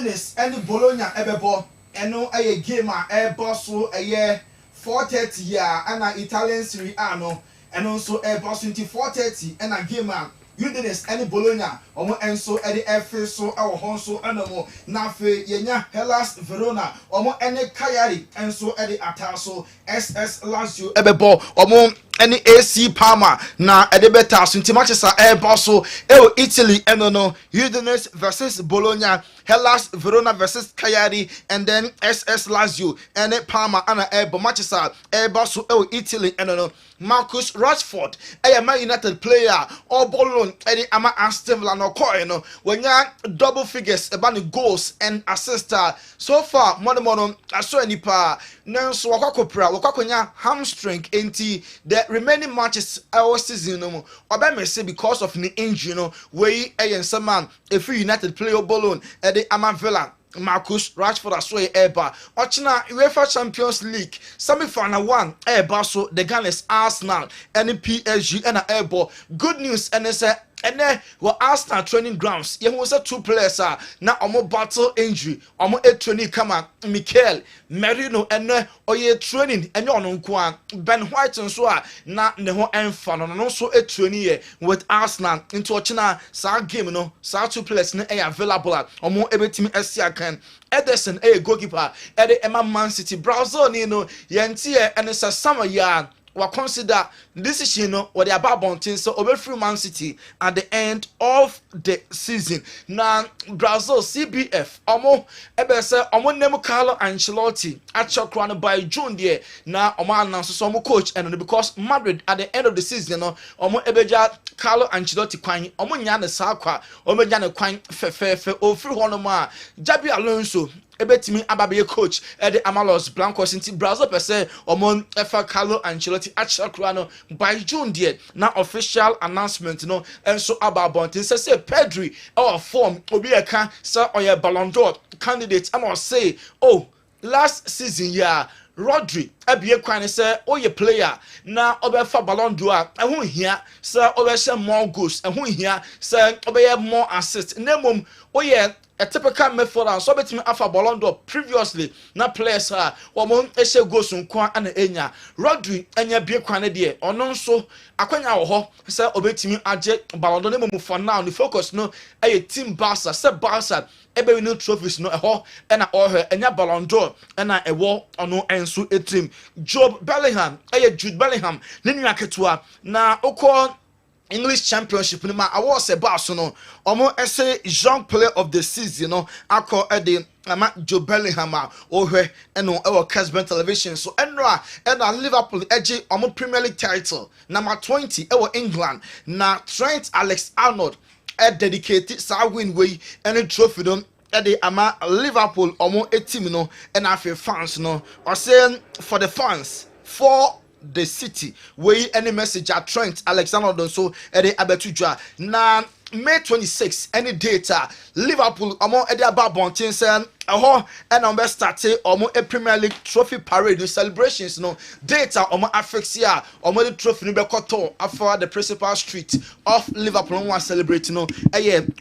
Udinese and Bologna ebebo eno a game a boss so a 4:30 ya and Italian Serie A no and also a boss 4:30 and a game Udinese and Bologna omo enso e de efe so e ho so anamo na fe yenya Hellas Verona omo ene Cagliari enso e de ataso SS Lazio ebebo omo any AC Parma na edebeta so nti matches are bosso Italy no Udinese versus Bologna, Hellas Verona versus Cagliari, and then SS Lazio and Parma and matches are bosso Italy no Marcus Rashford a Man United player or Bologna any ama Aston Villa no coin when ya double figures about the goals and assists so far mono aso anipa nanso wakakopra wakakonya hamstring enti the remaining matches our season no obamese because of the injury no wey ayensa man if United player Bologna at the ama Villa Marcus Rashford asoye eba ochina UEFA Champions League semi-final 1 eba so the Gunners Arsenal and PSG and ebo good news and and then well Arsenal training grounds you know say two players na omo battle injury omo training kama Mikel Merino and oye training and you know Ben White so na ne ho emfa no so training with Arsenal into ochina sa game no sa two players na available omo ebetimi kan Ederson goalkeeper the Emma Man City Brazil ni no yentie and say summer ya we consider decision no or the about bontin so over free Man City at the end of the season. Now Brazil CBF omo ebe say omo name Carlo Ancelotti actually by June there. Now omo announce so omo coach and because Madrid at the end of the season no omo ebeja Carlo Ancelotti kwan omo nya ne sa kwa omo nya ne kwan fe ofiri hono ma Jabi Alonso ebetimi ababe coach the Amalos Blancos in Brazil per se omon efa Carlo Ancelotti actually by June there now official announcement no and so about bontin say Pedri our form obi eka say oye Ballon d'Or candidate I must say oh last season yeah Rodri abie kwan say oye player na obefa Ballon d'Or ehun hia say obehye more goals ehun hia say obeye more assists nemom oye a typical method and so betimi afa Ballon d'Or previously na players won ehye goals nko ana enya Rodri enya bie kwan de ono nso akwanya wo ho say obetimi age Ballon d'Or nemom for now the focus no team Barca say Barca ebe win trophies no eho na enya Ballon d'Or na ewo ono enso etrim Jude Bellingham ne nua ketua na okọ English Championship ni ma awards e ba so no omo ese young player of the season no akọ ede ama Jude Bellingham ohwe eno e Kessben television so enra Liverpool eje omo Premier League title number 20 e England na Trent Alexander-Arnold dedicated sa win way any trophy don the ama Liverpool omo team no and afi fans no or saying for the fans for the city way any message at Trent Alexander-Arnold so the abetujwa na May 26 any data Liverpool omo ede about bontin say eho and on best start omo a Premier League trophy parade the celebrations no data omo affixia omo the trophy no be koto after the principal street of Liverpool one celebrating no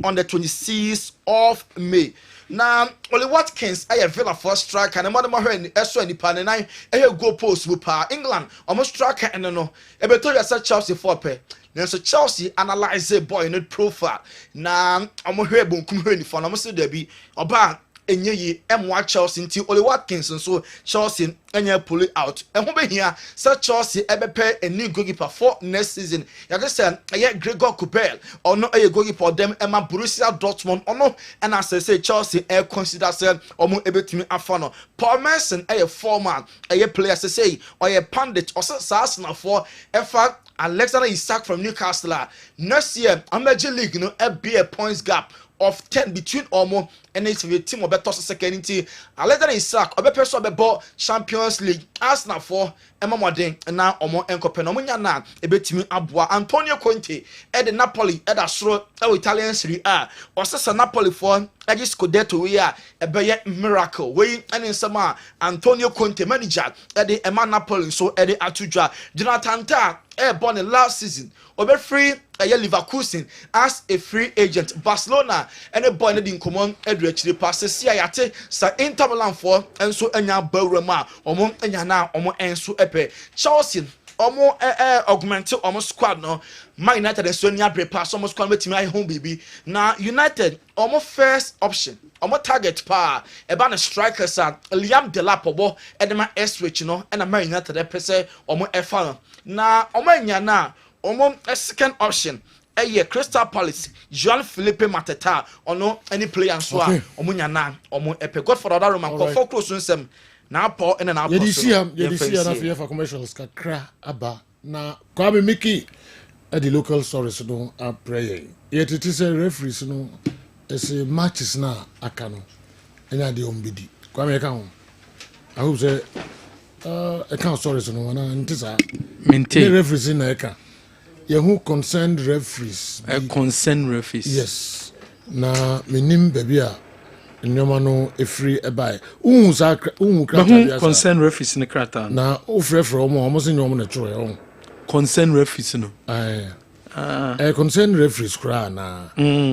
on the 26th of May. Now, Oli Watkins, I have Villa for striker, and a mother Mahoney, Esra, and Pan, and I go post with England, almost striker, and no, a better such Chelsea for pay. Then so Chelsea analyze a boy in profile. Now, I'm a here, boom, come here, for almost there be a bar. Enye M1 Chelsea until Oli Watkins and so Chelsea and pull it out. And who be here, Sir Chelsea ever pay a new goalkeeper for next season. You understand? I get Gregor Kobel or no a goalkeeper them Emma Borussia Dortmund or no. And as I say, Chelsea air consider self or more able to me a funnel. Paul Merson a former a player to say or a pundit or Arsenal for effort. Alexander Isak from Newcastle. Next year, Major League, be a points gap of 10 between Omo and it's a team of better second team. Alexander Isak, or better so ball Champions League, Arsenal for Emma Modern, and now Omo and Copenhagen now a bit to me Abua Antonio Conte at the Napoli at a slow Italian Serie A or Sasa Napoli for Agi Scudetto we are a bay miracle way and in summer Antonio Conte manager at the Emma Napoli so at the Atuja Jonathan Ta born in last season obe free Leverkusen as a free agent. Barcelona and a boy in common edre passes siate sa Inter Milan for and so enya bawrama omo enya na omo enso epe Chelsea omo augment omo squad no Man United and Sonia bre pass omo squad betimi ai home baby na United omo first option omo target pa eba na strikers a Liam Delap obo edema switch no and Man United e pese omo efa na omo enya na omo second option Crystal Palace Jean-Philippe Mateta ono any player so a omo nya na omo epe God for other room and for close nsem na Paul and na Paul you see na for commercials kakra aba na Kwame Mickey at the local stories no a prayer yet it is a referees no it's a matches na akano enya de ombidi Kwame kan I hope say account stories no na ntisa maintain referees na eka who concerned referees concerned referees yes na minim babia nyoma no efri ebai unhu krata concerned referees ne krata na ofrefre omo se nyoma na tro e concerned referees no concerned referees kra na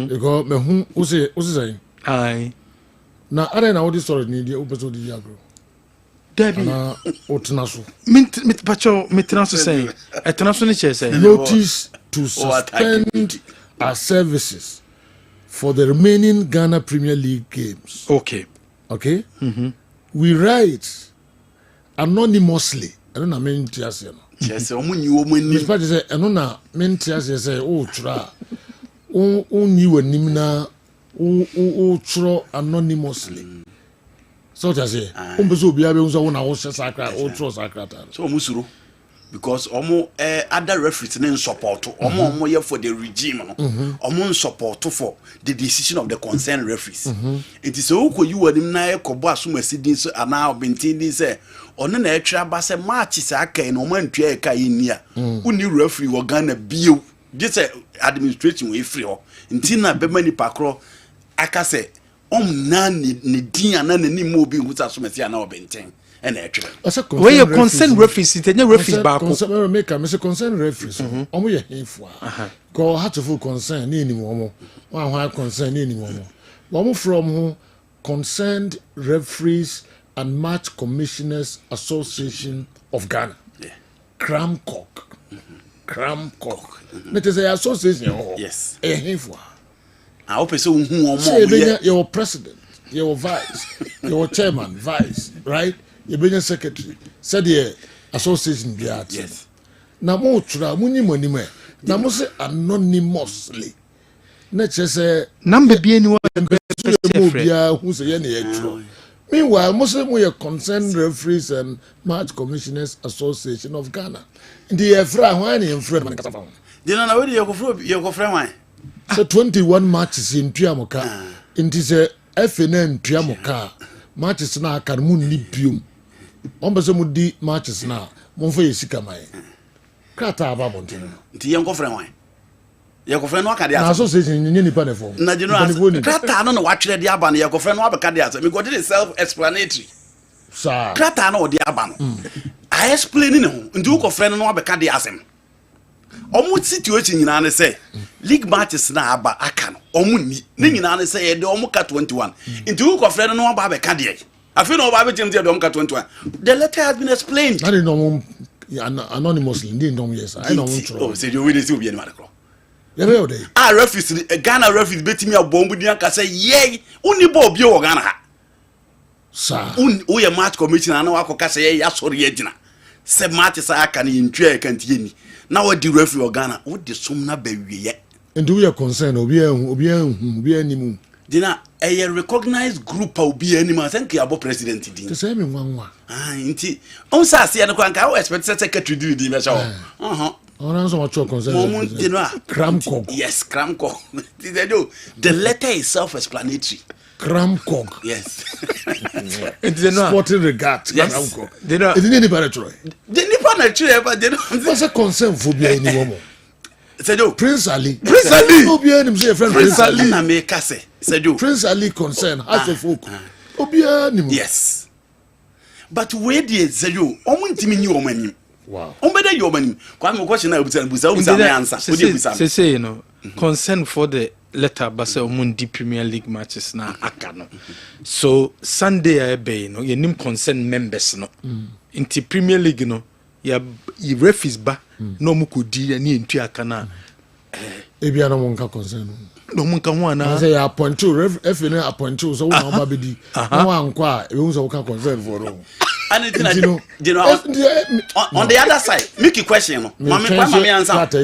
because me hu use say ai na are na what story ni dia obeso di agro Debbie na otnaso mit pacho mitnaso say etnaso ni che say notice to suspend our services for the remaining Ghana Premier League games. Okay. We write anonymously. I don't know mean tiase no. Yes, omunyi omani. This part say I don't know mean tiase say oh tra. Onyi wanim na o tro anonymously. So just say umbezo obi abe unso wona wo sakra o tro sakra ta. So omusuro because other referees in support omo here for the regime no omo support for the decision of the concerned referees it is so ko you wanim na ekobo asomasidin so ana obintini say ono na etwa ba say match say akai no mantua eka yini a uni referee wo Ghana bio this administration we free ho ntina be mani pakro aka say na ne din ana na ni mo bi huta asomasi ana obintin and where you concern referees it any referees back concern make am say concern referees omo ye hinfo go how to full concern ni mo mo one concern ni mo mo omo from who concerned referees and match commissioners association of Ghana Cramcock it is a association yes e hinfo I hope so hu omo your president your vice your chairman vice right your secretary said the association be at yes na mo tura munyi monime na mo say anonymously na chese number be anyone mo bia who say na ye tro meanwhile mo say mo ye concerned referees and match commissioners association of Ghana the efra hwan in front man kata fa dey na we dey go frame wan so 21 matches in Tuamoka into say FNN Tuamoka matches na aka mu ni biom ombeso mu di matches na mo fa yesika mai krata aba bonten nti yen ko frame wan ye ko frame no aka dey na association nyenye nipa ne form na general krata no na wa twere dey aba no ye ko frame no abeka dey asa me go dey self explanatory sa krata no dey aba no I explain no nti ko frame no abeka dey asem omu situation nyina ne say league matches na aba aka no omu ni ne nyina ne say de omu ka 21 nti ko frame no aba abeka dey I feel no Bible team don't cut 21. The letter has been explained. I don't know anonymously. Didn't know yes. I don't know. Oh, say you really see be any matter. Yeah, where they? Ah, referees, Ghana referees bet me a bomb with ka say yey, uni bob yo Ghana ha. Sir. We a match commissioner na wako ka say ya sorry agina. Say match say aka ni ntwe kan tieni. Na what the referee of Ghana, what the sum na be wiye. And do we are concerned obi animu. Dina a recognized group of be animal thank you about president din. To say me nwanwa. Ah, inti. On sa se no kwanka I expect secretary do di me show. On so much concern. Cramcock. Yes, Cramcock. The letter is self-explanatory. Cramcock. Yes. Sporting regard. Yes. Cramcock. They know. It didn't anybody try. They never try, but they don't. What's a concern for be any woman? Sejo Prince Ali. Prince Ali. Obi anim say friend Prince Ali na me ka say Sejo Prince Ali concern as of folk. Obi anim. Yes. But where the Sejo omo ntimi nyi omo anim. Wow. Umbede yo manim. Kwa me question na busa me answer. Say you know, concern for the letter basa omundi Premier League matches na aka no. So Sunday be no ye nim concern members no. Inti Premier League no ya referees ba no mu kodi ani entu aka na Ebia no monka concern. No monka ho ana. Say ya appoint you referee na appoint you so wo na ba bedi. No anko e hu so wo ka concern for no. And on the other side, make a question. Mommy answer. Okay,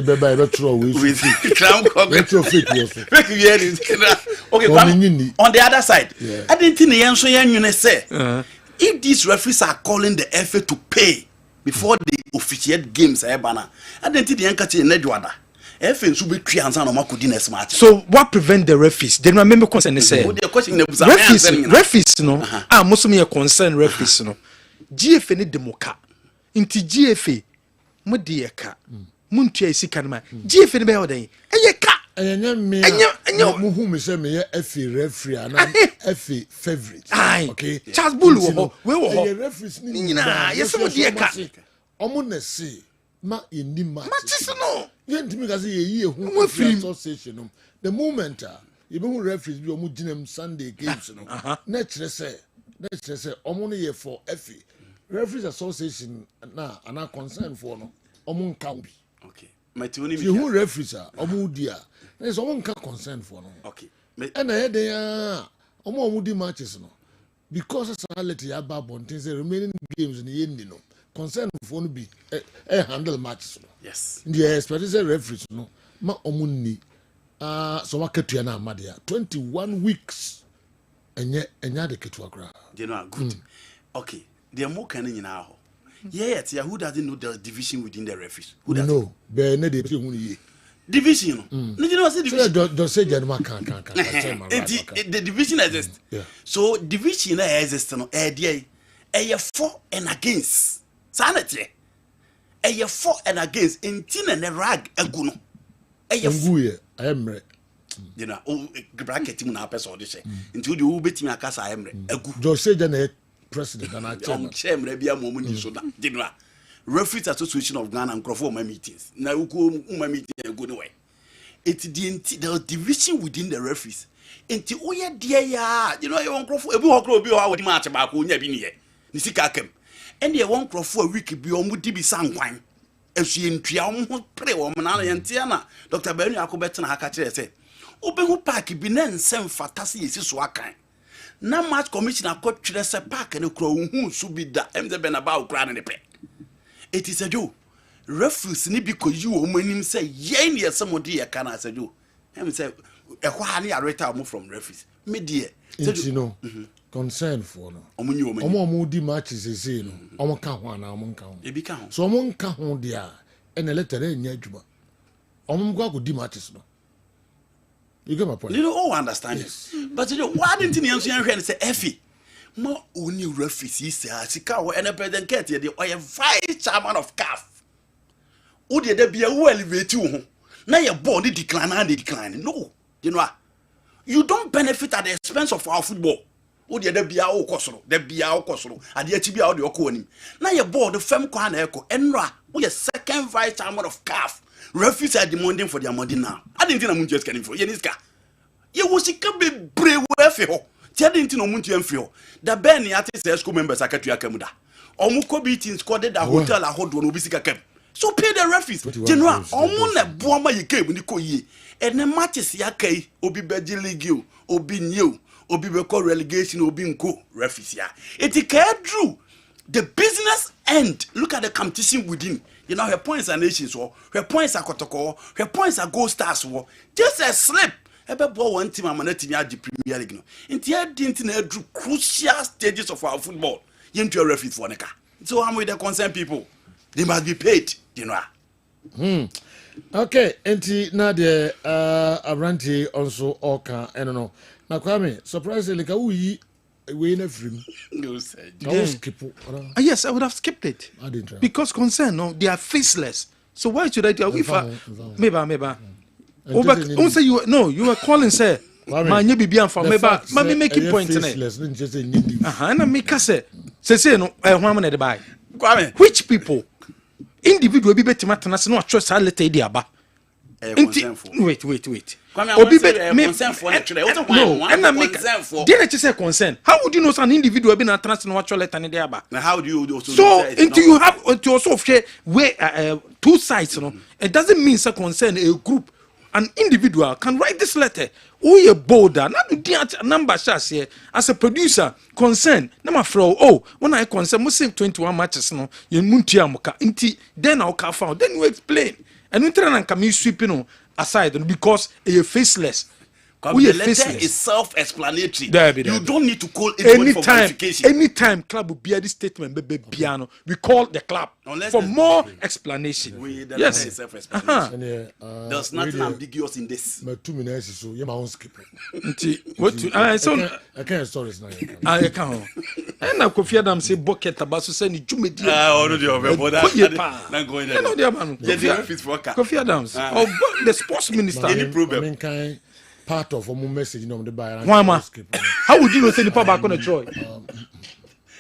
on the other side, I didn't think the answer you say. If these referees are calling the FA to pay before they officiate games, I didn't think the answer in Nedwada. So what prevent the referees? They remember concern say. Referees no. Most of me concern referees no. GFA ni demoka inti GFA mo de ka muntua isika no ma GFA ni be ho den eye ka enya mo hu me say me ye FA referee ana FA favorite okay Charles Bull wo we wo ho referees ni nyina yes mo de ka omo na say ma eni matches no ye ntimi ka say ye yi hu association no the moment you be referees bi omo ginem Sunday games no na kire say omo no ye for FA Referees Association na ana concern for no omo nka bi. Okay. Matuni bi. You referees omo dia. Na so omo nka concern for no. Okay. And na dey omo di matches no. Because salary ya ba bontin say remaining games ni yendi no. Concern for no be handle matches no. Yes. The expect say referees no ma omo ni so waketua na amadia 21 weeks enye de ketua kra. You know good. Okay. They more can in our yet who doesn't know the division within the referees? Who doesn't know? Division. No, you know what division? Don't say Janma can. The division exists. Yeah. So division exists no a for and against sanity. A for and against in tin and a rag aguno. A guye I am you know bracket him na person dey say until you betim akasa I am agu. Don't say Janma president and I chairman bia mo ni so da dinwa Referees Association of Ghana and Crawford meetings na uko meeting go no way it the division within the referees enti oye dia ya you know you Crawford ebi ho kro obi ho awodi match ba ko nya bi ne ye ni sika kam and you won Crawford week bi omu di bi sankwan asue ntua omu pre wo na ye ntia na Dr. Benu akobetena aka kire say obehu park bi na nsem fatase yesi so akan na match commissioner ko twere se park ne kro hu su bi da emze be na ba okra ne pe it is a do referees ni bi ko yi o manim say ye ne yesemo de ye kana say do em say e kwa ha ne areta mo from referees me de you know concern for no omo di matches say no omo ka ho ana omo nka ho e bi ka ho so omo nka ho de a ene letter enya adwuma omo go go di matches no. You get my point. You know, all understand yes. But you know, why didn't you answer and say, Effie? More only refugees, Sika, and a president Katie, the vice chairman of CAF. Would there be a well elevated you? Now your body decline and decline. No, you know, you don't benefit at the expense of our football. Would there be our cosro, there be our cosro, and yet be out your corning. Now your board, the Fem Kwan Echo, Enra, who is second vice chairman of CAF. Refugees are demanding for their money now. I didn't think I'm just getting for Yeniska. You was a be brave for you. Tell didn't know Muntian for the Benny artist school members are Katuya Kamuda. Omuko beating squadded a hotel a hot one Ubisika came. So pay the refugees. General, Omuna Boma you came when you call ye. And the matches Yake, Obi Beji League, Obi new, Obi Beko relegation, Obi Nko, refugees. It can't drew the business end. Look at the competition within. You know, her points are nations war, her points are Kotoko, her points are Gold Stars war. Just a slip. Ebe bo one team amaneti ni adi Premier League no. Inti e didn't na drew crucial stages of our football. Yento a referee for neka. So I'm with the concerned people. They must be paid, you know. Okay, enti na de Abranti also oka eno. Na kwame, surprisingly ka uyi we na free. No say. Yes, I would have skipped it. I didn't try. Because concern no, they are faceless. So why should I do if maybe Over say you no, you were calling say man you be from maybe making point in it. Na make say no, who am na dey buy? Which people? individual bi betima tena se no atwe sa letter di aba wait obi be consent for no and I make dey say consent. How would you know an individual be na tena se no atwe letter ni di aba? Now how do you also so until you have to also share where two sides, you know, it doesn't mean say concern a group. An individual can write this letter. Oh, you're bolder. Now the number shares here as a producer concern. Now my when I concern, must say 21 matches. No, you muntia moka. Inti then I'll found. Then you explain. And you try and come sweeping aside because you're faceless. The letter is self-explanatory. You don't need to call anyone for verification. Anytime club will be at this statement, baby piano, we call the club for more explanation. The letter is self-explanatory. There's nothing ambiguous in this. My 2 minutes is so you my own skipping. I can't stories now. I can't. And now Kofi Adams say bucket abaso say ni jumedi. Kofi Adams, the sports minister. Any problem? Part of a message, you know, the buyer. How would you know say the power back on the Troy?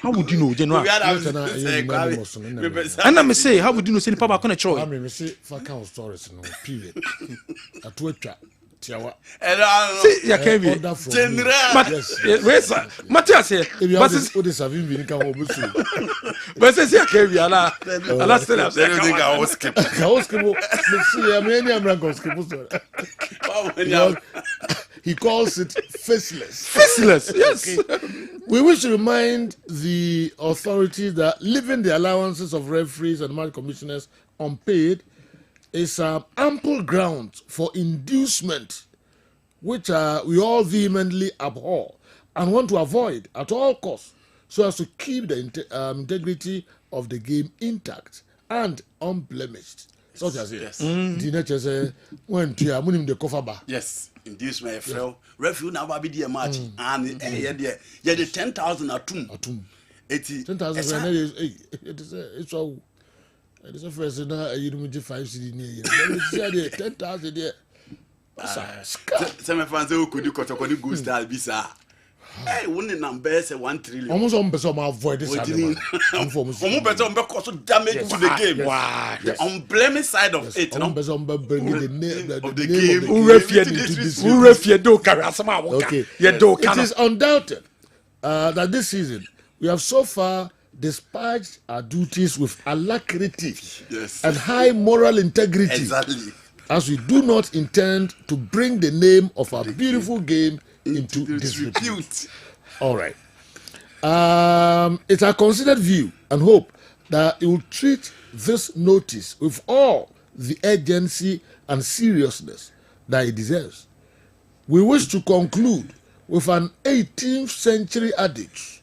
How would you know, General? And I'm say, how would you know say the power back on the Troy? I mean, say for count stories, no period. At Twitter. See, ya can't be. Where's Matthias here? But what is having been come over soon. But says ya can't be. Allah still have said, I was skip. He calls it faceless. Faceless, yes. We wish to remind the authorities that leaving the allowances of referees and match commissioners unpaid is ample ground for inducement, which we all vehemently abhor and want to avoid at all costs, so as to keep the integrity of the game intact and unblemished. Such as yes. The nature say when to amunim the cover bar. Yes, inducement fell. Referee now be the match and yeah the 10,000 atum. 10,000 it's all. It is a first now you do 5 CD near 10,000 there. Some fans who could do kotokoni go style bisa. Hey, wouldn't number say 1 trillion. Almost on person avoid this. Almost person cause damage to the game. Wow. The unblemished side of it. The game. It is undoubted that this season we have so far dispatched our duties with alacrity and high moral integrity. Exactly. As we do not intend to bring the name of our beautiful game into disrepute. All right. It's our considered view and hope that it will treat this notice with all the urgency and seriousness that it deserves. We wish to conclude with an 18th century adage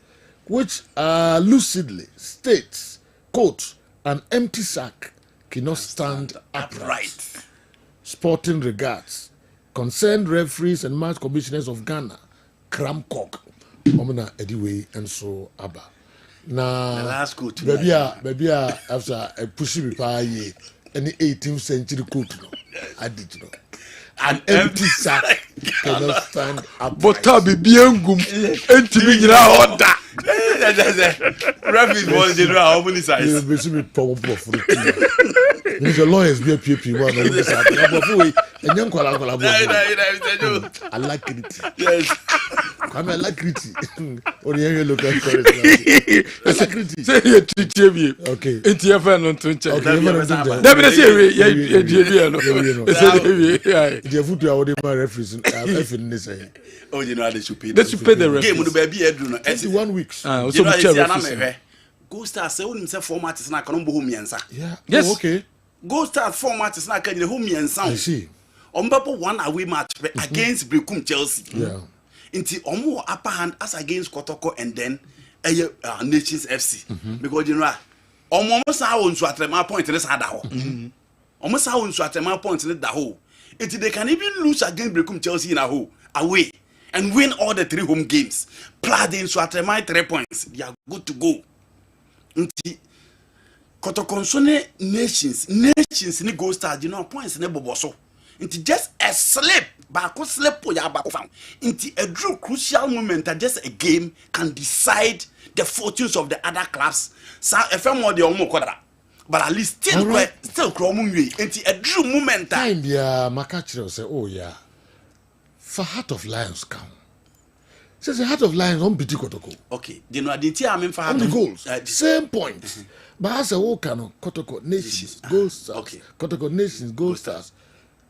which lucidly states, quote, an empty sack cannot stand upright. Sporting regards, concerned referees and match commissioners of Ghana, Kramkok, Omina Ediwe, and so Abba. Now, baby, after a pushy reply, any 18th century coat, I did know. An empty sack cannot stand upright. But Tabi Biangum, empty me order. Referees want to know how many size. You basically probably for the team. The lawyers be a PP one on this side. And young I like it. Yes. I'm a alacrity. Or the look at alacrity. Say here to okay. It's your friend on Twitch. Okay, never say the foot are already my referees. Oh, you know how they should pay. They should pay the referees. Game will be 21 weeks. So Go Stars say himself format is not going to be home. Yeah. Yes. Oh, okay. Go Stars format is not going to be home. I see. On Babo one away match against Brekum Chelsea. Yeah. Into Omo upper hand as against Kotoko and then Nations FC. Because you know, almost how on Swatrema point in this had a hole. Almost how on Swatrema point in the hole. Until they can even lose against Brekum Chelsea in a hole away and win all the 3 home games. Plad in Swatrema 3 points. They are good to go. Until Kotokonsone nations ni go start, you know, points in the boboso. Into just a slip, back slip for ya back found. Into a true crucial moment that just a game can decide the fortunes of the other clubs. Sa FM or the Omo Quadra. but at least still Alright. still kromunwe enti a drew moment time bia makachiro say oh yeah for Heart of Lions come says the Heart of Lions on biti Kotoko okay they know the I mean for on the goals same point but as a walker no Kotoko Nations goal stars okay. Kotoko Nations goal stars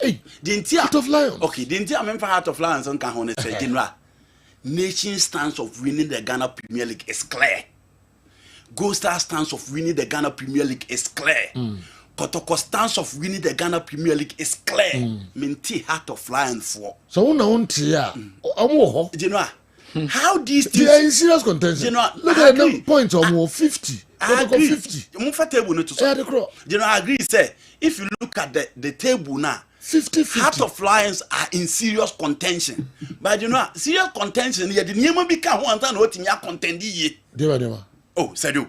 hey the Heart of Lions okay the I mean for Heart of Lions on can honest say general nation stance of winning the Ghana Premier League is clear. Gold Star stance of winning the Ghana Premier League is clear. Kotoko stance of winning the Ghana Premier League is clear. Minty Heart of Lions for. so una untia omo You know how these they are in things. serious contention You know, look I at the agree. points omo 50 I Kotoko agree. 50 Comfortable no to yeah the crow You know, I agree. Say if you look at the table now, 50 Heart of Lions are in serious contention. But you know, serious contention. Yeah, the name become one time what in your contend ye. Deva Oh, Sadu.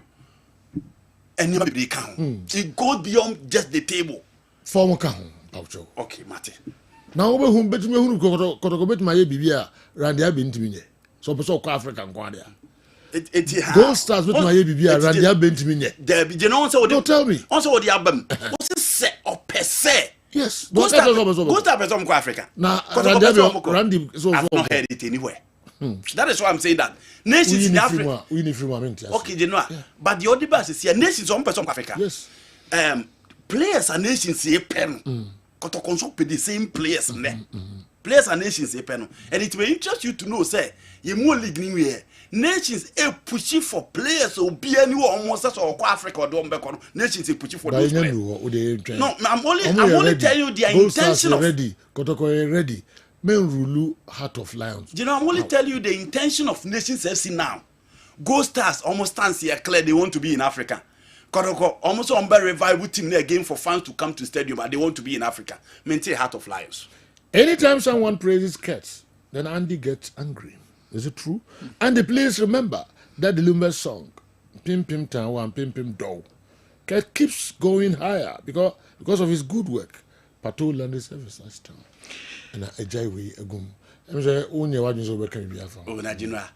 And never be count. It goes beyond just the table. form kan paucho Okay, Martin. na wo be hu betumi hu Kotoko betumi aye bibia randia be ntimi nye so person ko Africa nko dia Gold Stars betumi aye bibia randia be ntimi nye There be you know say don't tell me on say what the album. What say or per se. yes Go don't tell me start person ko Africa. na Kotoko randia person be randi so I've not heard it anywhere. That is why I'm saying that nations in Africa. we need free moment Okay, you know. But the other bus is here nations on person Africa. yes Players and nations say pen. Kotoko so the same players players and nations say pen. And it may interest you to know say you more league anywhere. Nations are pushing for players or be anyone almost as or Africa or don't back on nations are pushing for those players. No, I'm only telling you their intention of ready Kotoko ready men rule Heart of Lions you know, I'm only telling you the intention of Nations FC now. Gold Stars almost stands here clear they want to be in Africa. Kotoko almost on by revival team there again for fans to come to stadium, but they want to be in Africa. Maintain Heart of Lions. anytime someone praises cats then Andy gets angry is it true Andy please remember that the Lumber song Pim Pim Town Pim Pim Do Cat keeps going higher because of his good work Pato Land Service last time and a jai we agum I'm say only what so can be after Oh, Najina.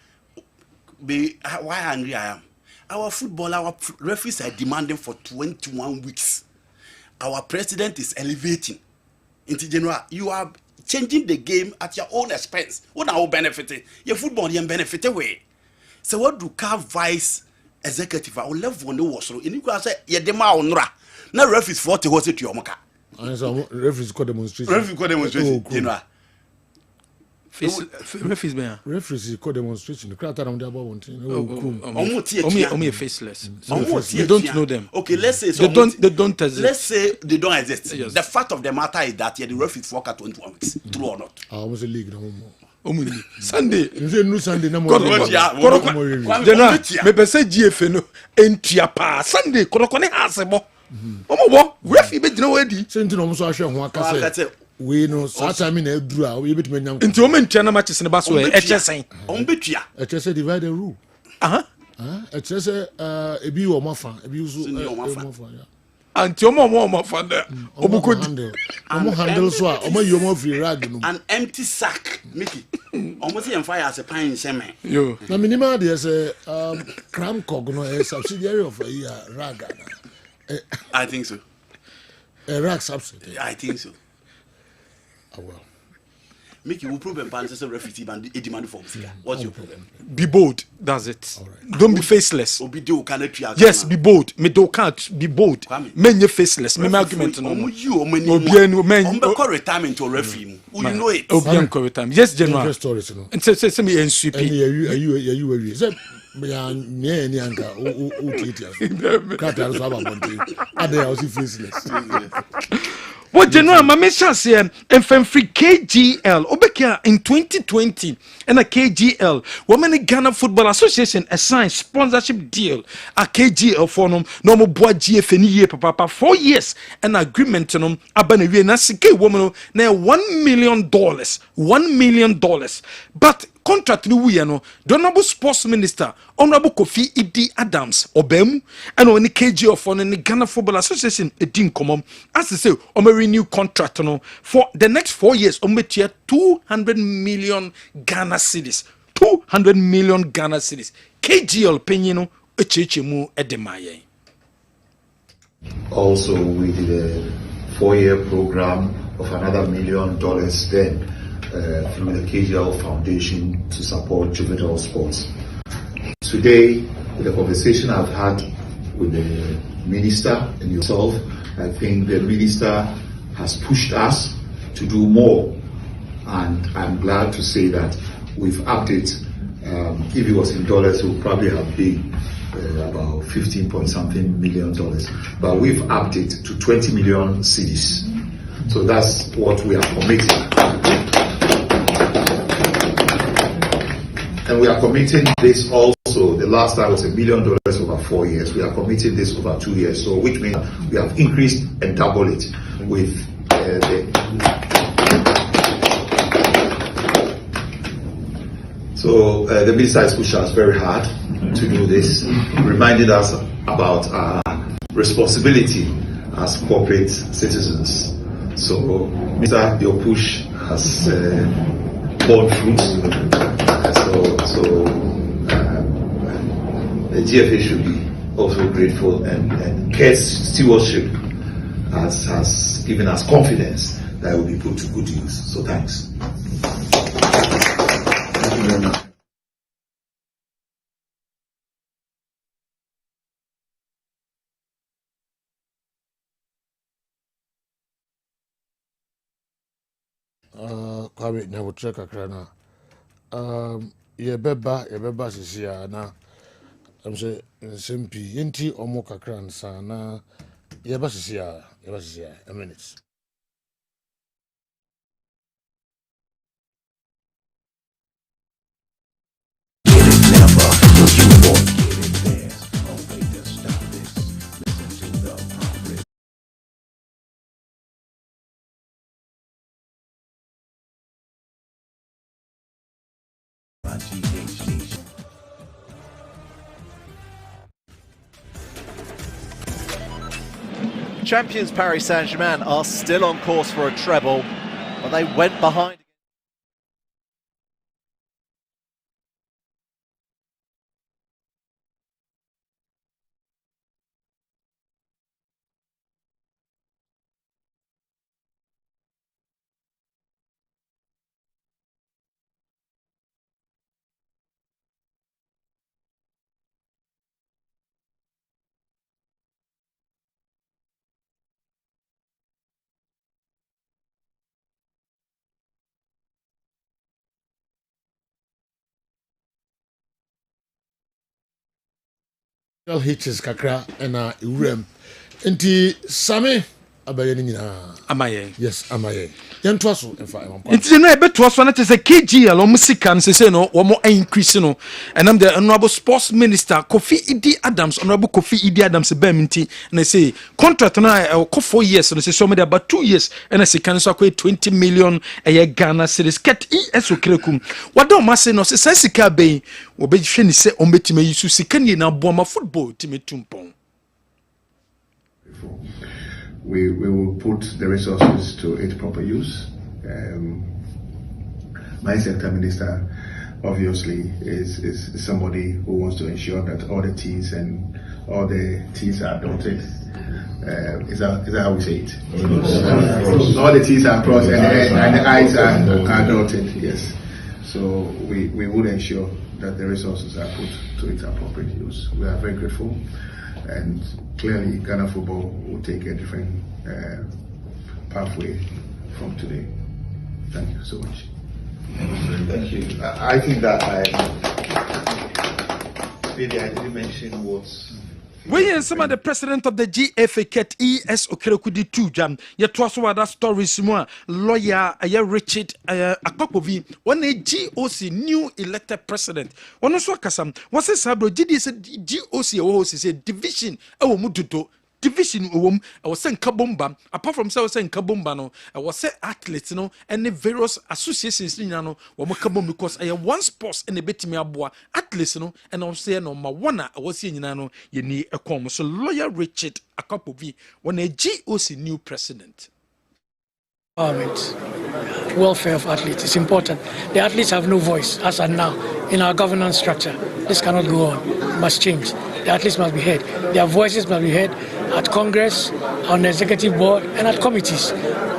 Be why angry I am. Our football, our referees are demanding for 21 weeks. Our president is elevating. Into general, you are changing the game at your own expense. What are benefiting? Your football you benefit away. So what do car vice executive or level no was so in you say ye dema onra. Na referees 40 was it your maka. and so referees call demonstration Referee go demonstration, cool. general. Referees be referees call demonstration the crowd around the about one thing omo faceless. You don't know them. Okay, let's say They don't exist. Let's say they don't exist. Yes. The fact of the matter is that the referees work at 21 weeks. True or not? almost a league no more Omuni Sunday. you say no Sunday no more Kotoko ya, General, me be say GFA no entua pa Sunday Kotoko ne hasebo. Omo bo referee be gina wedi. senti no so ahwe ho aka That's say it. we no time na eduru a we betime nyam Nti o mentua na matches ne ba so e chesen. Ombetua. e chese divide the rule e chese ebi wo mafa ebi so Sini wo mafa. ya Anti omo fanda. Obukodi. handle so a omo yomo free rag no An empty sack, Mickey. Almost in fire as a pine semen. Yo. na minima dey say cram cog no a subsidiary of a rag I think so. a rag subsidy I think so. well Mickey, will problem ban as a refugee and a demand for Africa. What's your problem? Be bold. That's it. Don't be faceless. Obido cannot you. Yes, be bold. Me do can't be bold. Men you faceless. Me argument no. You many Obi anu men. Ombe retirement to referee. You know it. Obi an correct time. Yes, general. interest stories no And say me NCP. any you say ya nye ni anka o titi cat also have abonti ade I was faceless What general mama chance and from free KGL Obeka in 2020 and a KGL Women Ghana Football Association assigned sponsorship deal a KGL for no more boy GF year papa 4 years an agreement no abana na sike woman na $1 million $1 million but contract no we no the honorable sports minister honorable Kofi Ibdi Adams obem and on the KGL for the Ghana Football Association edin komom as say renew contract no for the next 4 years ometia 200 million Ghana cedis 200 million Ghana cedis KGL penyino echechemu edemaye Also, we did a 4-year program of another $1 million then through the KGL Foundation to support juvenile sports. Today, with the conversation I've had with the minister and yourself, I think the minister has pushed us to do more, and I'm glad to say that we've upped it. If it was in dollars, it would probably have been about 15-point-something million dollars, but we've upped it to 20 million cedis. So that's what we are committing. And we are committing this also. The last time was $1 million over 4 years. We are committing this over 2 years, so which means we have increased and doubled it with the minister has pushed us very hard to do this, reminding us about our responsibility as corporate citizens. So, Mr. Your push has borne fruit. The GFA should be also grateful, and CARE's stewardship has given us confidence that it will be put to good use. So thanks. Thank you very much. Kwame nyawotre kakra na yebeba sisi ya na amse nsempi yenti omo kakra nsa na yeba sisi ya a minute. Champions Paris Saint-Germain are still on course for a treble, but they went behind. Hitches kakra ena iwrem enti same abaye ni nyina amaye yes amaye yento aso emfa empa enti no ebeto aso na tese KGL o musika no sese no wo mo increase no enam the honorable sports minister Kofi Idi Adams honorable Kofi Idi Adams bementi na say contract na ko 4 years no sese o me about 2 years and say kan so akwa 20 million Ghana cedis ket ESO krekum wada ma say no sese sika ben wo be hwe ni se o betime yisu sika ni na boama football time tumpon. We will put the resources to its proper use. My sector minister obviously is somebody who wants to ensure that all the T's and all the T's are dotted. Is that how we say it? All the T's are crossed and the I's are dotted, yes. So we would ensure that the resources are put to its appropriate use. We are very grateful, and clearly Ghana football will take a different pathway from today. Thank you so much. Thank you. I think that maybe I didn't mention what's We and some of the president of the GFA Ket ES Okerekudi 2 jam ye to so other stories mo lawyer Richard Akpovi one GOC new elected president one so kasam was say sabro GOC wo say division e wo mudodo division wom I was saying kabomba apart from saying kabomba no I was say athletes no and the various associations ni no wo kabom because I one sports and a betimi aboa athletes no and I was say no ma one I was saying no ye ni ekom so lawyer Richard Akapovi when a GOC new president. Welfare of athletes is important. The athletes have no voice as of now in our governance structure. This cannot go on. It must change. The athletes must be heard. Their voices must be heard. at Congress, on the executive board, and at committees.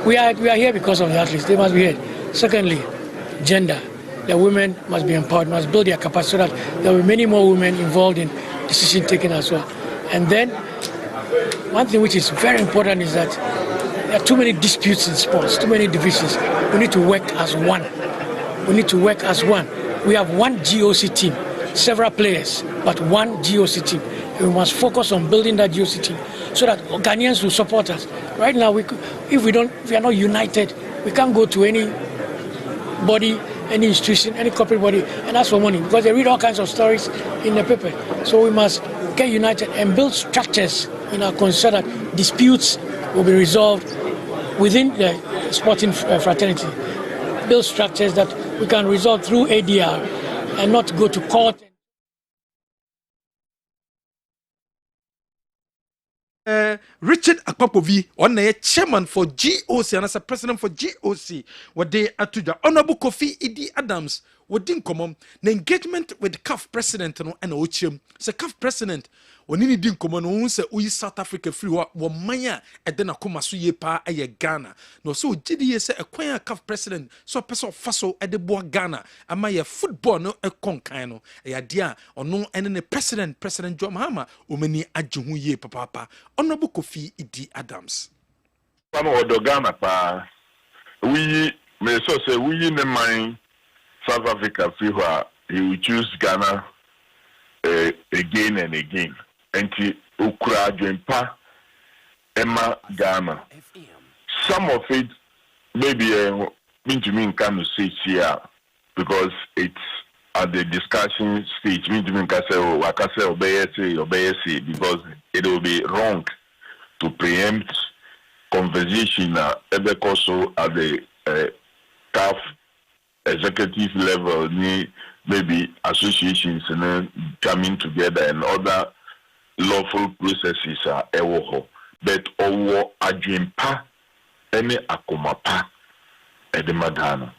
We are here because of the athletes. They must be here. Secondly, gender. The women must be empowered, must build their capacity so that there will be many more women involved in decision taking as well. And then, one thing which is very important is that there are too many disputes in sports, too many divisions. We need to work as one. We need to work as one. We have one GOC team, several players, but one GOC team. And we must focus on building that GOC team so that Ghanaians will support us. Right now, if we are not united, we can't go to any body, any institution, any corporate body, and ask for money because they read all kinds of stories in the paper. So we must get united and build structures in our concern that disputes will be resolved within the sporting fraternity. Build structures that we can resolve through ADR and not go to court. Richard Akpapovi, on the chairman for GOC and as a president for GOC, what they are to the Honorable Kofi Idi Adams, what didn't come on the engagement with CAF president and Ochim. So CAF president, when he didn't come on, who say we South Africa free what Maya and then a Komasuye pa a Ghana. No, so GDA say a choir CAF president, so a person faso at the boa Ghana, and my football no a conkaino, a dia or no, and then the President John Mahama, umeni ajuye papa, Honorable Kofi Idi Adams. Ghana pa, we may so say we in the mind. South Africa feel he will choose Ghana again and again. And he ukura jumpa Emma Ghana. Some of it maybe mean to me can say here because it's at the discussion stage. Mean to me can say obey because it will be wrong to preempt conversation ever also at the CAF executive level, maybe associations and then coming together and other lawful processes are ewo. But owo adwempa any akomapa edemagana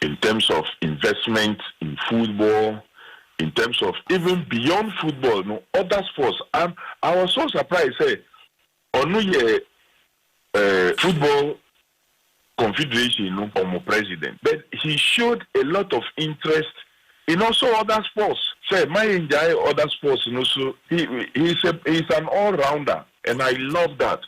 in terms of investment in football, in terms of even beyond football, no other sports. I was so surprised. Say, football confederation no president, but he showed a lot of interest in also other sports. Say, my enjoy other sports, so he's an all-rounder, and I love that.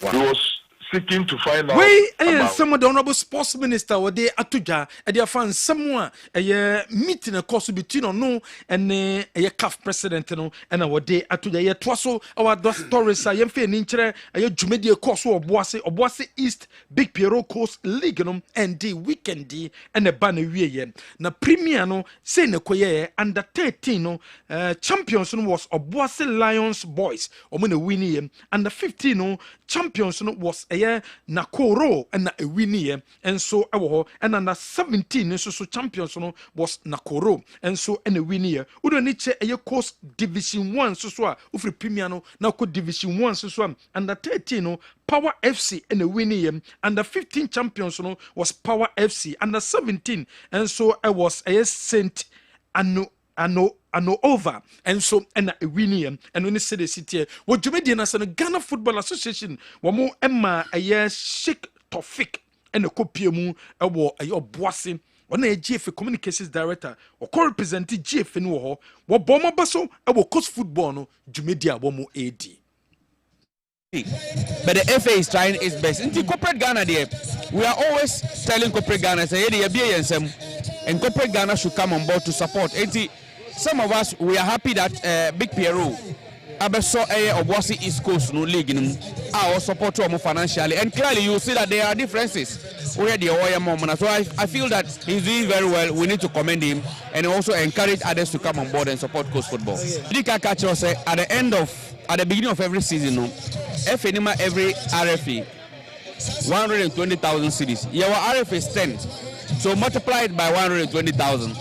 Wow. He was seeking to find out. Some of the honorable sports minister were there atuja, and they found someone a meeting a course between no and a CAF president no and our day atuja ye twaso our stories I am fe ninchre a jumedi course or Boise East Big Piero Coast League no and the weekend and a banner we na premier no say ne koye under 13 no champions was Boise Lions boys or when winning under 15 no champions no was Nakoro and a winnie and so and under 17 so champions no was Nakoro and so and a winnie udo niche a coast division 1 so ufri premier no na ko division 1 so under 13 no Power FC and a winnie under 15 champions no was Power FC under 17 and so I was a Saint Ano over and so and a winning and when they say the city what Jumedian as a Ghana Football Association wamo Emma a year Sheikh Tofik and a copiamu a war a your bossing on a GF communications director or co-representing GF in war what bomber basso a will coach football no Jumedia womo AD. But the FA is trying its best. In the corporate Ghana there, we are always telling corporate Ghana say and corporate Ghana should come on board to support. Some of us we are happy that Big Piero Abeso Obuasi East Coast no league in our support to financially, and clearly you see that there are differences where the Oya Momana. So I feel that he's doing very well. We need to commend him and also encourage others to come on board and support coast football. Dika Kacho say at the beginning of every season, no, FNIMA every RFE 120,000 cities. Your RF is 10, so multiplied by 120,000.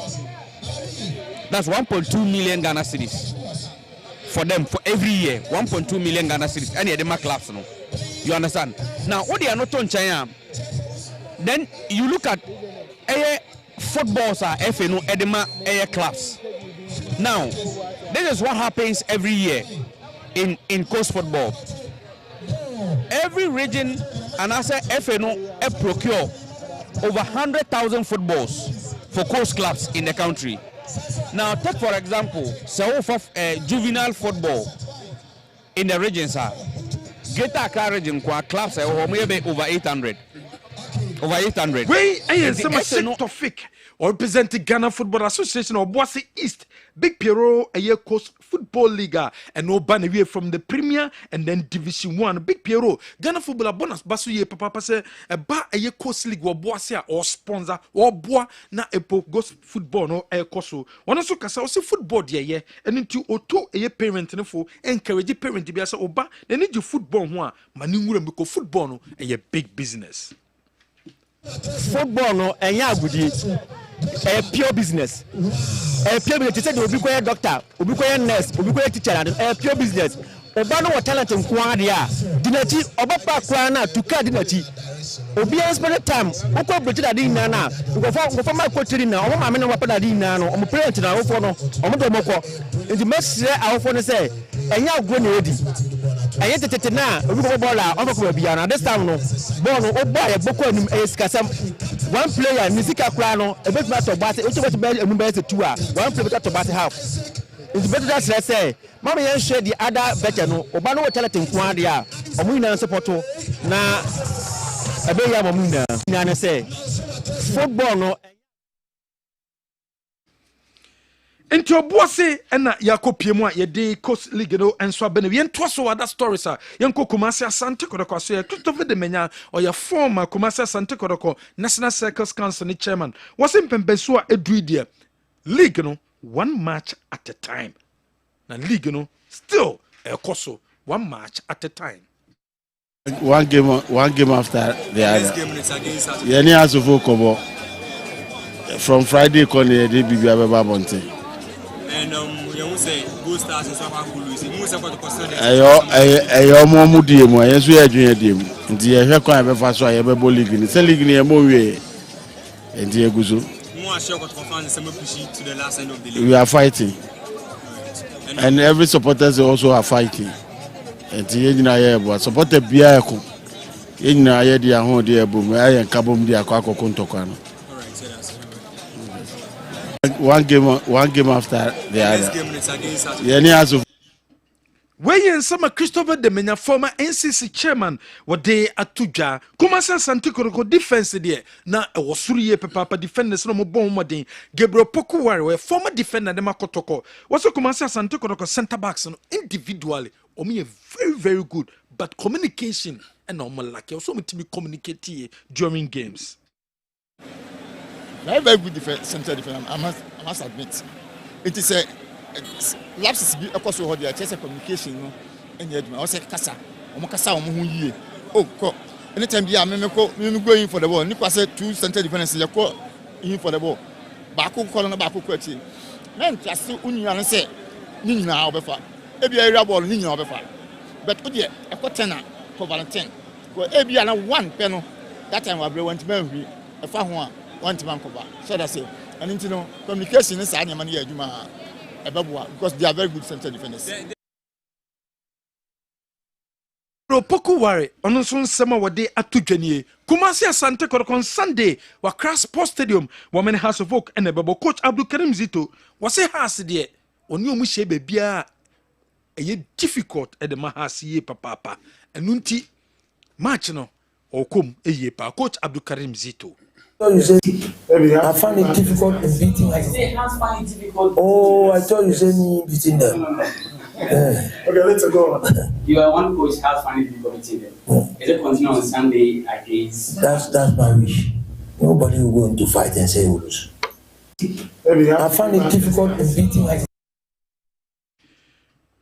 That's 1.2 million Ghana cedis for them for every year. 1.2 million Ghana cedis. Any Edema clubs, no. You understand? Now, what they are not on China, then you look at footballs are FNO Edema clubs. Now, this is what happens every year. in coast football. Every region and as a FNO procure over 100,000 footballs for coast clubs in the country. Now, take for example, juvenile football in the regions are Greater Accra region clubs are maybe over 800. Over 800. Wait, I am some topic or representing Ghana Football Association or Boise East, Big Piero, a year coast football league, and no ban away from the Premier and then Division 1. Big Piero, Ghana Football bonus basu ye papa say a bar a year coast league or Boise or sponsor or bois na epo ghost football no air coso. One also cassa also football dear and into auto a year parent and for encourage parent to be as oba, they need you football one, manu because football no a year big business. Football no enya agudi pure business pure business. Say obi ko doctor, obi ko nurse, obi ko teacher and pure business. Oba no talent nko ade a dinachi oba pa kwa na tuka dinachi obi spend time ukọ break that din na na ngofo ma ko tiri na omo ma me no wa pa that din na no omo parent na awofo no omo do moko nti mesre awofo no say enya agudi na edi aye tete na obi ko ball a omo ko bia na this time no ball no obo aye boko anim sikasam one player nisika kra no ebetuma to base o to be emu be se 2 a one player to base half. It's better that say mama yen share the other better no oba no talent nko ade a omo ina support na ebe ya omo ina na say football no into Boise and Yakopia, ye de coast league no and swabene. Yen twaso other stories are Yanko Kumasi Santa Kodako, so Christopher de Mena or your former Kumasi Santa Kodako, National Circus Council chairman, was in Pembesua Edridia league no 1 match at a time. Na league no still a coso 1 match at a time. One game after the other. Yeni Asufo Kobo from Friday Kone de Bibi Abeba Bonte. And you say Go Stars and Sapa Kulusi. Musa kwa tukosode. Ayo mo mudi mo yesu ya junior dim. Nti ye hwe kwa be fa so aye be league ni. Se league ni e mo wie. Nti e guzo. Mo assure kwa tukofan se mo push to the last end of the league. We are fighting. And every supporters also are fighting. Nti ye nyina ye bo supporter bia ko. Ye nyina ye dia ho dia e bo me aye kabom dia kwa kontokwa no. One game after the other. Yeni Asufo. Where some Christopher de Mena, former NCC chairman, what they atuja. Kumasa Santikoro defense there. Now a was 3 year papa defenders no more bomb. Gabriel Pokuwari, former defender de Makotoko. Was a Kumasa Santikoro center backs individually. Or me very, very good. But communication and normal like also to be communicating during games. Very, very good center defender, I must admit. It is a lapses across the whole chess communication and yet I say Kasa, Omakasa, Omuye. Oh, anytime you are going for the ball, Nico said 2 center defenders, you call in for the ball. Baku calling a Baku question. Men just Union and say, Nina Obefa. Every area ball, Nina Obefa. But good year, a quarter for Valentine. Well, every other 1 panel. That time I went to Mary, a farm. One to Vancouver. So that's it. And you know, communication is any money because they are very good center defenders. Pokuwari on summer what they at 2 January. Kumasi Asante on Sunday, Wakra Sports Stadium, Women House of Oak and a Babo coach Abdul Karim Zito was a house there. On you mushe bebia a difficult at the Mahasi papa and nunti match no or come a year pa coach Abdul Karim Zito. You say, I find it difficult in beating. Oh, I thought you said me beating them. Okay, let's go. You are one coach has found it difficult beating them. Is it continue on Sunday against? That's my wish. Nobody will go into fight and say we lose. I find it difficult in beating.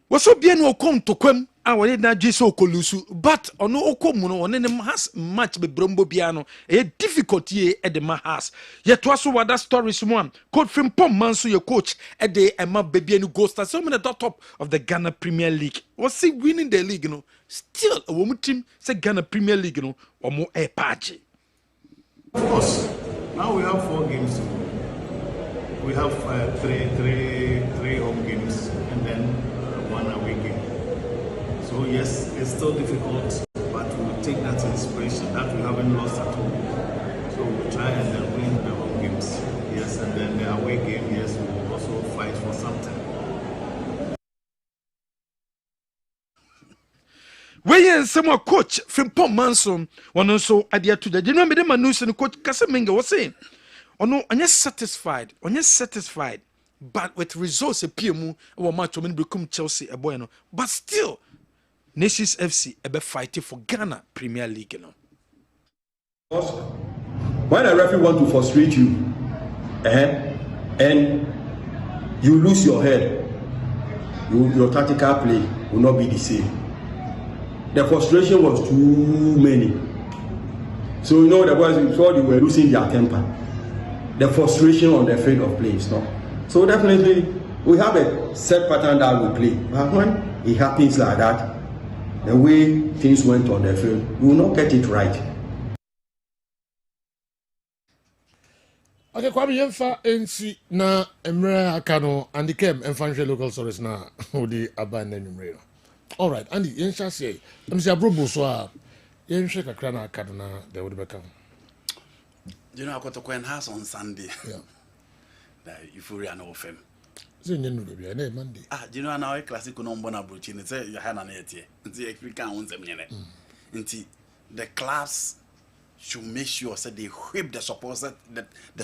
What's up, bien no come to come? I want na Jesus okolusu, but ono okomu no one has match be brombo biano. A difficulty at the mahas. Yet was what that story someone. Coach from Pom Manso, your coach at the Emma Baby and Ghost. So many at the top of the Ghana Premier League. Was he winning the league? No, still a woman team say Ghana Premier League no or more a party. Of course, now we have 4 games. We have three home games and then 1 away game. So yes, it's still difficult, but we'll take that inspiration that we haven't lost at all. So we'll try and then win the home games. Yes, and then the away game, yes, we will also fight for something. When someone coach from Pom Manson, one also idea to the general media news and coach Kessben was saying, "Oh no, I'm just satisfied, but with results a PMU or match when become Chelsea a bueno, but still, Nations FC a be fighting for Ghana Premier League, you know." When a referee want to frustrate you, and you lose your head, your tactical play will not be the same. The frustration was too many. So the boys thought they were losing their temper. The frustration on the field of play is not. So definitely we have a set pattern that we play. But when it happens like that, the way things went on the field, we will not get it right. Okay, Kwame Yemfa NC na Emre Akano and the Kem Enfangé local stories na Odi Aban Nemre. All right, Andy, Yensha say, I'm say Abrobo so Yensha Kakrana Akano na they would become. You know, I got to go in house on Sunday. Yeah. That if we are no fame. So you know be na Monday. Do you know now a classic no bona bruchin it say you had an ete. The African ones them yene. Nti the class should make sure that they whip the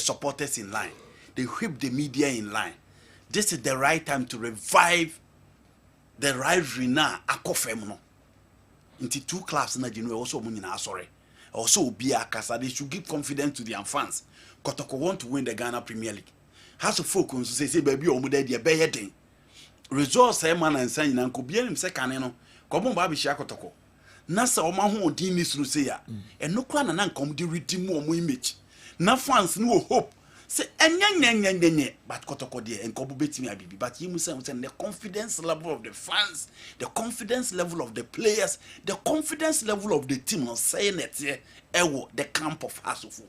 supporters in line. They whip the media in line. This is the right time to revive the rivalry now. Akofem no. Into two clubs na you know also munina sorry. Also be a kasa. They should give confidence to their fans. Kotoko want to win the Ghana Premier League. Has a focus say baby omo dey dey be heading. Results say man and say na ko bia nim say kan no. Ko bon ba bi hia Kotoko. Na sa o ma ho odin ni sunu say ya. Eno kwa na nkom dey redeem omo image. Na fans no hope say enye but Kotoko dey enko bu betimi abibi but him say the confidence level of the fans, the confidence level of the players, the confidence level of the team on saying it here ewo the camp of Hasofu.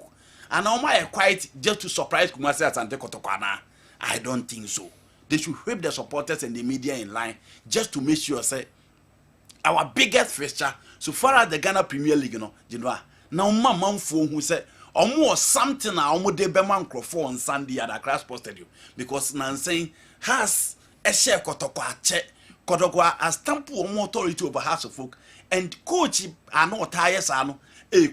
And now my quite just to surprise Kumasi at Sante Kotoko na. I don't think so. They should whip the supporters and the media in line just to make sure say our biggest fixture so far as the Ghana Premier League you know now man who said almost something almost de be man crofo on Sunday at Accra Sports Stadium because now saying has a share Kotoko a stamp authority over House of Folk and coach are not tires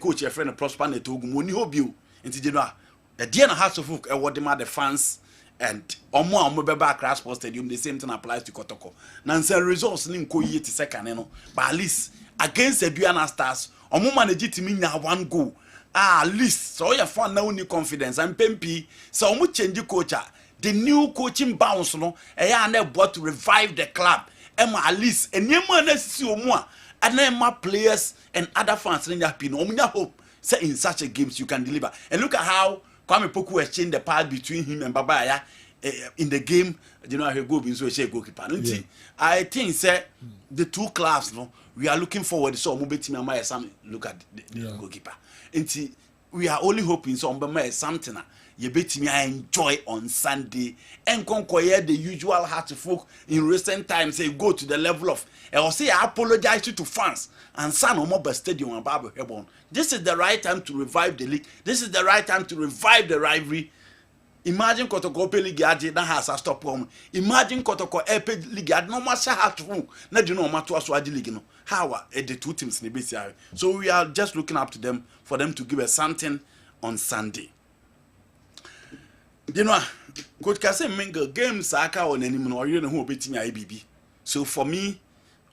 coach a friend of Prosper Netogu money hobby into general the Diana House of Folk what demand the fans and omo beba Accra Sports Stadium the same thing applies to Kotoko now say results nim ko yi ti second but at least against the Diana Stars omo manage team nya one goal at least so your fan now need confidence and pempi so omo change coach the new coaching bounce no na brought to revive the club at least enyema na sisi omo and my players and other fans in happy no omo hope say in such a games you can deliver and look at how Kwame Poku exchanged the pass between him and Babaya in the game. You know, he go in so a goalkeeper. Yeah. I think say the two clubs, no, we are looking forward. So Mubeti Mama Sam look at the goalkeeper. And we are only hoping so Mbama something. You bet me I enjoy on Sunday and conquer the usual heart of folk in recent times. Say go to the level of or say I apologize to fans and San Omoba Stadium and Babu Hebron. This is the right time to revive the league. This is the right time to revive the rivalry. Imagine Kotoko League that has a stop home. Imagine Kotoko Epe League no matter how to na do no matter what league no. How the two teams in the so we are just looking up to them for them to give us something on Sunday. You know, Coach Kase Mingle games aka on any or you know who beating IBB. So for me,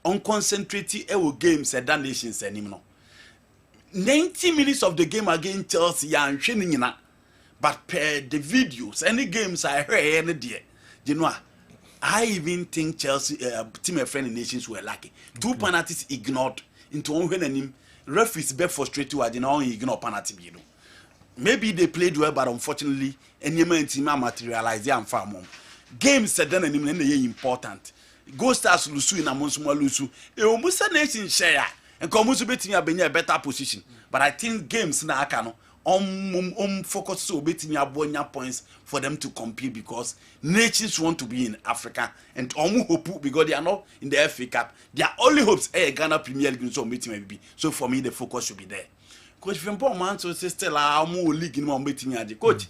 on concentrating games at that nations anymore. 90 minutes of the game against Chelsea and training but per the videos, any games I heard any day, you know, I even think Chelsea team of friendly nations were lucky. Two penalties ignored into one referees be frustrated I didn't ignore penalty, you know. Maybe they played well, but unfortunately, any man team materialized and far more. Games said then and important. Go stars lusu in among small lusu. It almost a nation share and come to bet in a better position. But I think games na akano focus so betting your points for them to compete because nations want to be in Africa and hope because they are not in the FA Cup. Their only hopes Ghana Premier League so meeting maybe. So for me the focus should be there. Coach Fimpo man so say still more league in one meeting at the coach.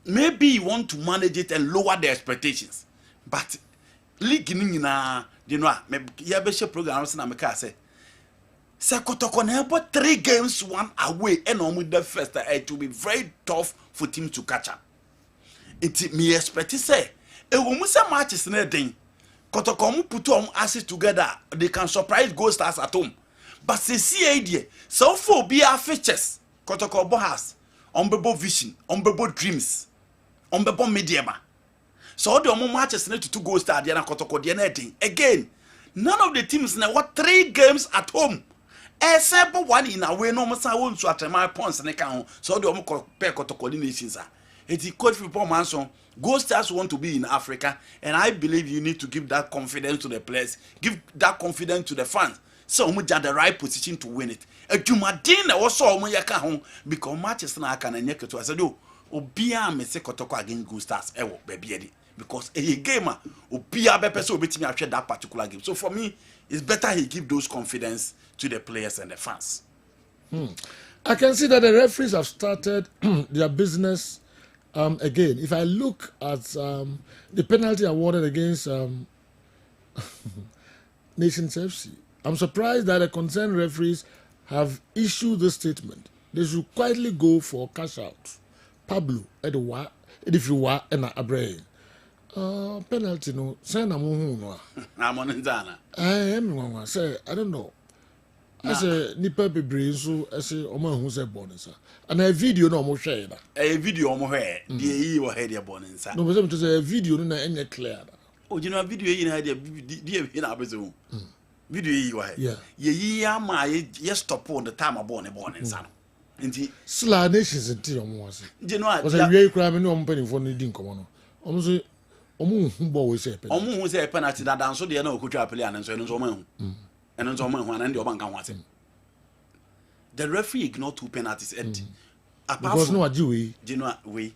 Maybe you want to manage it and lower the expectations. But league in you know maybe you have a program na me say Kotoko na 3 games 1 away and on with the first it will be very tough for team to catch up. It me expect say e wo mu say matches na den Kotoko mu put on asses together they can surprise Gold Stars at home. But see idea so for be our features Kotoko has unbebo vision unbebo dreams unbebo mediama. So the matches na to Gold Stars there na Kotoko there na den again none of the teams na what 3 games at home. Except one in a way, no matter who to at my points and account, so the compare coordinations are. It's coach for Manson. Gold Stars want to be in Africa, and I believe you need to give that confidence to the players, give that confidence to the fans. So much at the right position to win it. A Jumadine also home because matches na can and to us. Obia me say Kotoko against Gold Stars, baby. Because a gamer, Obia Bepe so beat me after that particular game. So for me, it's better he give those confidence to the players and the fans. I can see that the referees have started their business again. If I look at the penalty awarded against Nations FC, I'm surprised that the concerned referees have issued this statement. They should quietly go for cash out. Pablo, Edifiwa, and Abraham. Penalty no, say na mo no. I'm on Zana. I don't know. I say nipa bebre so I say omo hu say bonus. And a video no mo share da. A video omo he, dey yi wo he dey bonus. No, but to say a video no na enye clear da. Oh, you know video yi na dey na abezo. Video yi wo he. Yeah. Ye ama ye stop on the time about ne bonus. Nti Sla Nations nti omo wase. You know was a we kra me no omo penifo no din komo no. Omo so omo hu bo we say penalty. Omo hu say penalty that dan so dey na okotwa player na so no so omo hu. And on someone who and the Oban can the referee ignored 2 penalties and because no way do not way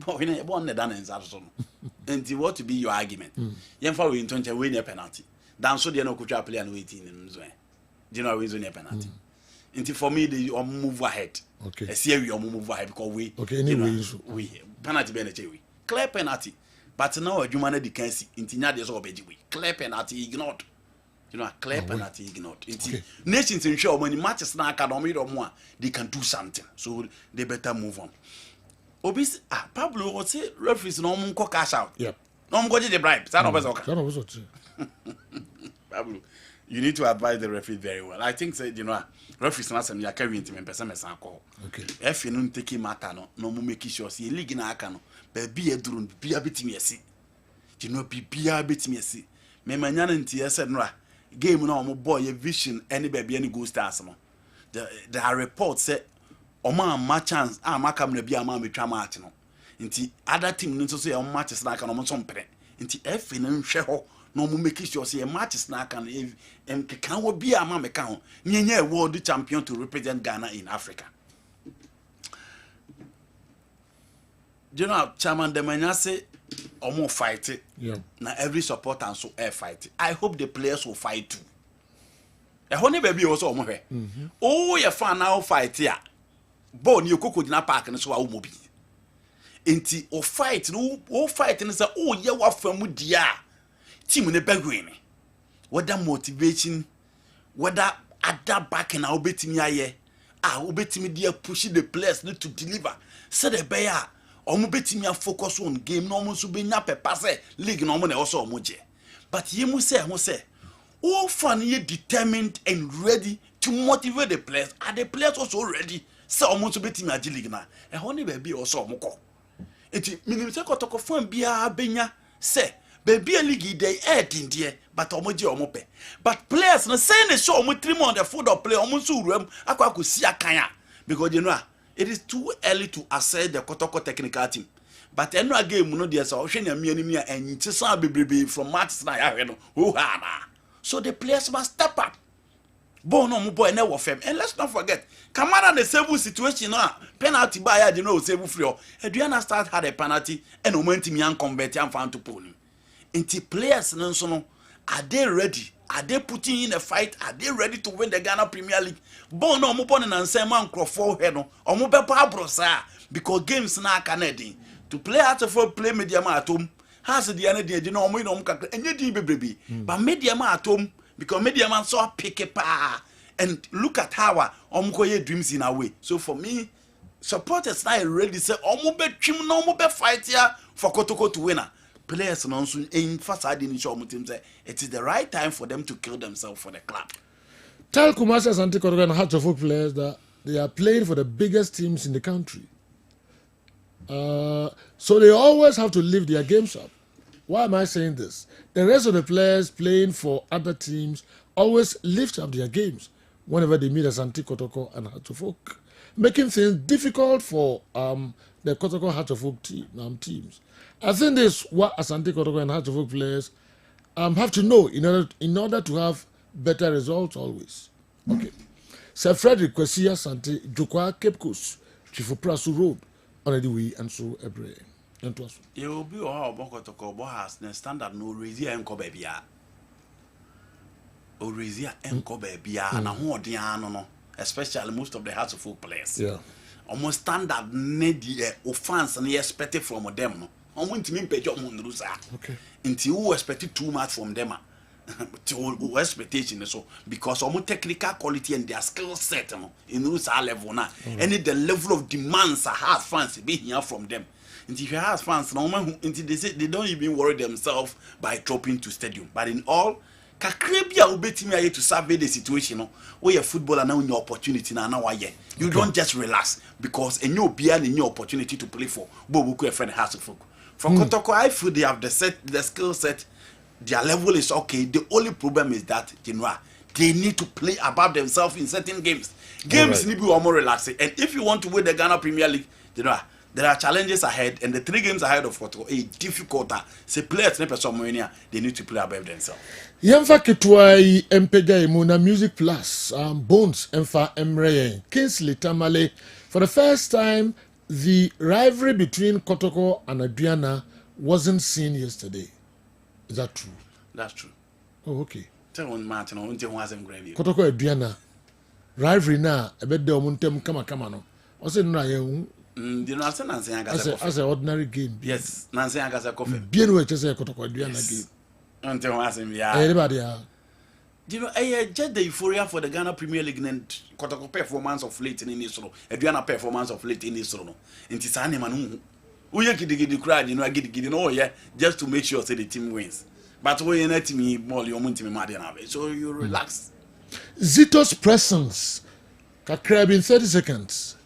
but we one the done and what to be your argument yen for we in 20 win a penalty dan so dey no kutra player no 18 in so do not win a penalty until for me they move ahead okay I see we move ahead because we okay anyway we penalty be na we clear penalty but now adwuma na di kan si intinya dey so obeji we clear penalty ignored. You know, a clear penalty ignored. Okay. Nations in show when matches na academy or more, they can do something. So they better move on. Obis Pablo would say referees no mun ko cash out. Yep. No mun go the bribe. That no okay. That was okay. Pablo, you need to advise the referee very well. I think say you know referees na some ya carry into person mesan call. Okay. If you no take matter no mun make sure say league na aka no be e duru bia betimi esi. You know bia betimi esi. Me manya na ntie said no game no omo boy vision any baby any Gold Stars no there are reports say omo ma chance amaka na bia ma metwa match no nti other team no so say omo matches na aka no omo so mpere nti efe no nhwe ho no omo make sure say matches na aka no em kan wo bia ma meka ho nyenye world champion to represent Ghana in Africa. You know chairman Demanya say omo fight it. Yeah. Now every supporter and so fight. I hope the players will fight too. The honey baby also omo he. Oh, your fan now fight here. Born you koko dina park and so a umobi. Enti o fight no fight and say oh yeah wa famu dia. Team ne begwin. Whether motivation, whether other back and obetimi aye. Obetimi dia push the players need to deliver. Say the bear. Omo betimi focus on game no mo so benya pepa say league no mo na also omo je but yemu say all fan ye determined and ready to motivate the players are the players also ready say omo so betimi agi league na e ho ne ba bi also omo ko enti minim say Kotoko fan bia benya say baby league dey edin but omo je omo pe but players no say they show omo 3 months the football play omo so uram akwa si akan because you know it is too early to assess the Kotoko technical team. But any game no dey so hwe na me and bebrebe from matches na ya hwe no. So the players must step up. ball no mo boy na wo fam. And let's not forget, Kamara the save situation na penalty by ya dey no save free o. Aduana start had a penalty and o mantimi an convert am fan to pull. Inti players no so no, are they ready? Are they putting in a fight? Are they ready to win the Ghana Premier League? Bon no mo pon na nsem man crofo he no. O mo be pa brosa because games na Canadian to play out of play medium at home. Has the energy no mo no kakra enye din bebrebe. But medium at home because medium man so pick a pa and look at how omkoye dreams in a way. So for me, supporters now ready say omo be twim no mo be fight here for Kotoko to winner. Players no so in facade in show team say it is the right time for them to kill themselves for the club. Tell Kumasi Asante Kotoko and Hearts of Oak players that they are playing for the biggest teams in the country. So they always have to lift their games up. Why am I saying this? The rest of the players playing for other teams always lift up their games whenever they meet Asante Kotoko and Hearts of Oak, making things difficult for the Kotoko Hearts of Oak teams. I think this is what Asante Kotoko and Hearts of Oak players have to know in order to have better results always. Okay. Sir Frederick Kwesi Asante Jokwa Cape Coast, Chifu Prasu Road, on the way and so every. You will be all Kotoko has the standard no raise enko baby. O raise enko baby and no, especially most of the Hearts of Oak players. Yeah. Almost standard need offense and expected from them. No. I want to mean pay job okay. Until you expected too much from them. To expectation so because almost technical quality and their skill set in those level now. Any the level of demands I have fans be here from them. And if you have fans now, they say they don't even worry themselves by dropping to stadium. But in all, Kakrebia will be me to survey the situation where your footballer now in your opportunity now you don't just relax because a new beer and a new opportunity to play for Bobuku a friend has to focus. From Kotoko, I feel they have the skill set, their level is okay. The only problem is that they need to play above themselves in certain games. Games need to be more relaxing. And if you want to win the Ghana Premier League, there are challenges ahead, and the 3 games ahead of Kotoko are difficult. Say players they need to play above themselves. Yamfa Kitwai Mpega Imuna Music Plus, Bones Emfa Emre, Kingsley Tamale. For the first time, the rivalry between Kotoko and Aduana wasn't seen yesterday. Is that true? That's true. Oh, okay. Tell one Martin, I want wasn't gravy. Kotoko Aduana rivalry now. I bet the Omuntem kama no. Also, no, you know, as an ordinary game. Yes, Nancy Agasa coffee. Bien way to say Kotoko Aduana game. Until wasn't everybody. You know, I just the euphoria for the Ghana Premier League and Kotoko performance of late in Israel. Aduana performance of late in Israel. In Tisani Manu. We are getting crowd, you know, I get just to make sure say the team wins. But we let me more your money so you relax. Zito's presence. Kakrab in 30 seconds.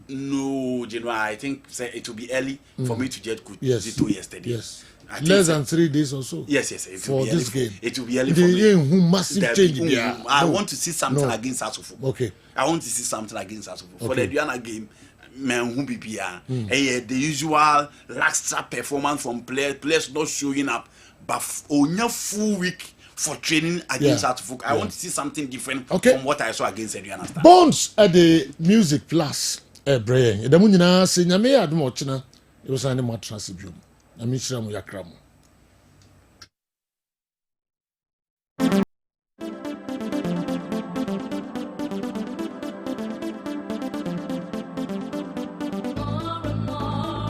No, you know, I think say it will be early for me to get good Zito yesterday. Yes. Less than 3 days or so. Yes. It for this game. It will be early for me. Massive change there. I want to see something against Asofo. Okay. I want to see something against Asofo. For the Aduana game, the usual lackluster performance from players not showing up, but only full week for training against Asofo. I want to see something different from what I saw against Aduana. Bones at the Music Plus. Brian, the Munina, Sinyame, Admochina, it was an amateur. I'm Yakramu.